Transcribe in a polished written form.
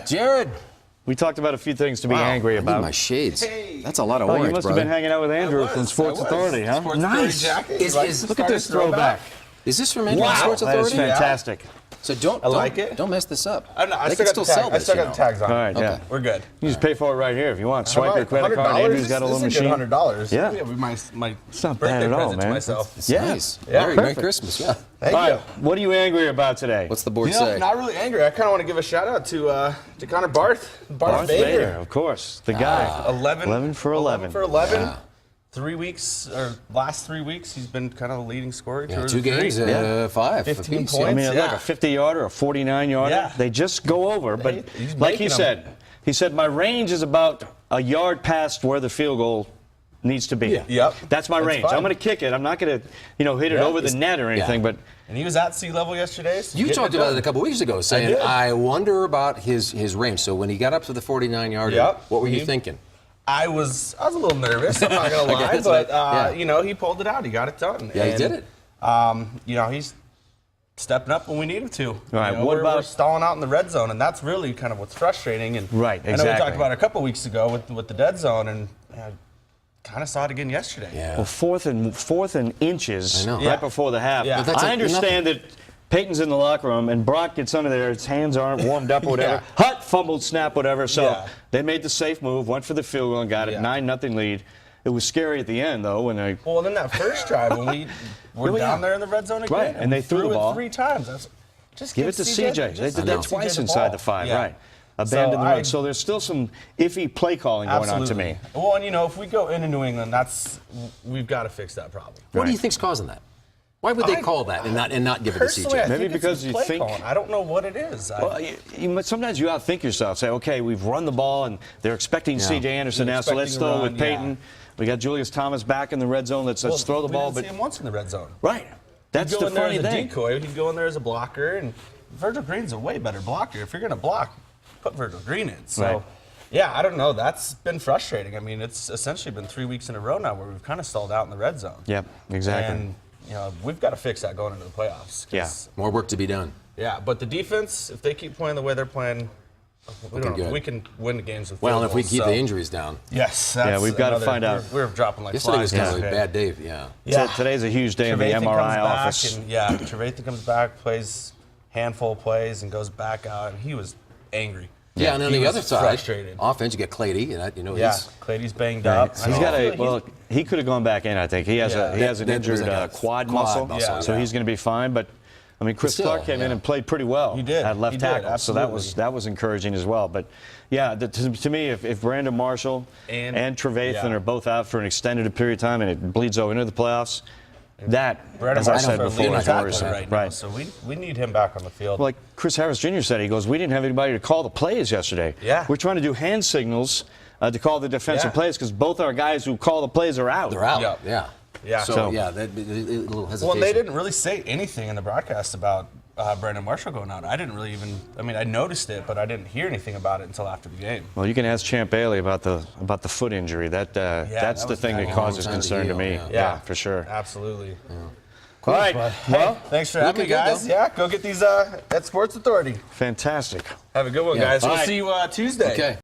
Jared. We talked about a few things to be Wow, angry I about. need my shades. Hey. That's a lot of Oh, orange, you must brother. have been hanging out with Andrew from Sports Authority, huh? Sports Nice. Authority jacket. Look at this throwback. Is this from Andrew Wow, Sports that is Authority? fantastic. So don't like it. Don't mess this up. I They can still sell I this. still you got the know. tags on. All right, yeah. We're good. You just pay for it right here if you want. Swipe your credit card. $100? Andrew's got a little This is machine. $100. Yeah. My It's not birthday bad at all, present to man. myself. It's Yeah. nice. Yeah, Merry perfect. Christmas. Yeah. Thank All right, you. what are you angry about today? What's the board You say? know, not really angry. I kind of want to give a shout out to Connor Barth. Darth Vader, of course. The guy. 11 for 11. 11 for 11. Yeah. 3 weeks, or last 3 weeks, he's been kind of the leading scorer. Yeah, 2 games, 5. 15 apiece, points. I mean, Yeah. like a 50-yarder, a 49-yarder. Yeah. They just go over. But He's like he making said, my range is about a yard past where the field goal needs to be. Yeah. Yep. That's my That's range. fine. I'm going to kick it. I'm not going to, hit it Yeah. over the net or anything. yeah. But And he was at sea level yesterday. So You getting talked it about done. it a couple weeks ago, saying, did. I wonder about his range. So when he got up to the 49-yarder, Yep. what were you thinking? I was a little nervous, I'm not going to lie, guess, but, yeah. he pulled it out. He got it done. Yeah, he And, did it. He's stepping up when we need him to. All right, You know, we're stalling out in the red zone, and that's really kind of what's frustrating. And Right, I know we exactly. talked about it a couple weeks ago with the dead zone, and kind of saw it again yesterday. Yeah. well, fourth and inches I know. right Yeah. before the half. Yeah. But that's I like understand that Peyton's in the locker room and Brock gets under there. His hands aren't warmed up or whatever. Yeah. Hut fumbled, snap, whatever. So Yeah. they made the safe move, went for the field goal and got it. Yeah. 9-0 lead. It was scary at the end, though, when they. Well, then that first drive when we were Oh, yeah. down there in the red zone again, Right, and they we threw the it ball. 3 times. That's, just Give it to CJ. They just did give that twice CJ the inside ball. the 5, Yeah. right. Abandoned the I- run. So there's still some iffy play calling going on to me. Well, and if we go into New England, we've got to fix that problem. What do you think's causing that? Why would they call that and not give it to Personally, I CJ? Maybe think it's because the you play think- calling. I don't know what it is. Well, sometimes you outthink yourself. Say, okay, we've run the ball, and they're expecting C.J. Anderson They're now, so let's expecting throw the with run, Peyton. yeah. We got Julius Thomas back in the red zone. Let's throw the ball. We didn't see him once in the red zone. Right. That's He'd go the in there funny as a thing. decoy. He'd go in there as a blocker, and Virgil Green's a way better blocker. If you're going to block, put Virgil Green in. So, Right. yeah, I don't know. That's been frustrating. I mean, it's essentially been 3 weeks in a row now where we've kind of stalled out in the red zone. Yep, exactly. And, we've got to fix that going into the playoffs. Yeah. More work to be done. Yeah, but the defense, if they keep playing the way they're playing, good. we can win the games with Well, field and if we goals, keep so- the injuries down. Yes. Yeah, that's we've gotta another- find out. We're dropping like Yesterday was flies. kind of a yesterday. bad day. Yeah. Yeah. Today's a huge day in the Trevathan MRI comes back office. And, Trevathan comes back, plays handful of plays, and goes back out. And he was angry. Yeah, and on He the was other side, frustrated. offense, you get Clady, and Yeah, he's Clady's banged Right. up. He's got he could have gone back in, I think. He has Yeah. he has an That was injured like a quad quad muscle, muscle, so yeah. he's going to be fine. But I mean, Chris still, Clark came in yeah. and played pretty well He did. at left He did, tackle, so that absolutely. was encouraging as well. But yeah, to me, if Brandon Marshall and Trevathan yeah. are both out for an extended period of time and it bleeds over into the playoffs, that, Brandon as I Marshall's said our before, leading is tackler worrisome. right now, so we need him back on the field. Like Chris Harris Jr. said, he goes, we didn't have anybody to call the plays yesterday. Yeah. We're trying to do hand signals to call the defensive Yeah. plays because both our guys who call the plays are out. they're out. Yep. Yeah. Yeah. So, So- yeah, that a little hesitation. Well, they didn't really say anything in the broadcast about Brandon Marshall going out. I didn't really even. I mean, I noticed it, but I didn't hear anything about it until after the game. Well, you can ask Champ Bailey about the foot injury. That's that the was thing bad. that causes Long time to concern to heal, me. yeah. For sure. Absolutely. All right. Well, Thanks for having me, looking good, guys. though. Yeah, go get these at Sports Authority. fantastic. Have a good one, Yeah. guys. All We'll right. see you Tuesday. Okay.